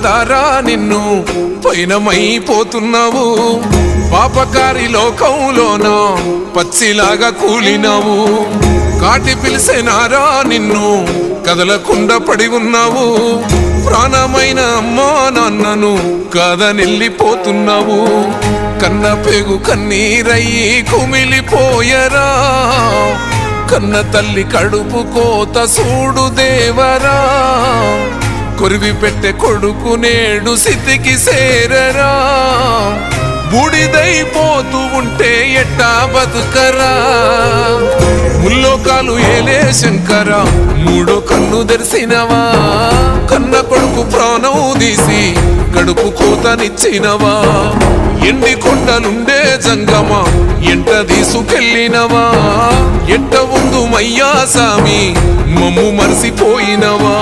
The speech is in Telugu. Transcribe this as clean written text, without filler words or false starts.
కన్నదారా నిన్ను పైనమైపోతున్నావు పాపకారి లోకంలోన పచ్చిలాగా కూలినావు కాటి పిలిసేనారా నిన్ను కదలకుండా పడి ఉన్నావు ప్రాణమైన అమ్మా నాన్నను కాదనెళ్ళిపోతున్నావు కన్న పేగు కన్నీరయ్యి కుమిలిపోయరా కన్న తల్లి కడుపు కోత సూడు దేవరా కొరివి పెట్టే కొడుకు నేడు సితికి సేరరా బూడిదైపోతూ ఉంటే ఎట్టా బతుకరా ముల్లోకాలు ఏలే శంకర మూడో కన్ను తెరిసినవా కన్న కొడుకు ప్రాణం తీసి కడుపు కోతనిచ్చినవా ఎండి కొండలుండే జంగమా ఎంట తీసుకెళ్ళినవా ఎట్ట ఉందు మయ్యా సామి మమ్ము మరిసిపోయినవా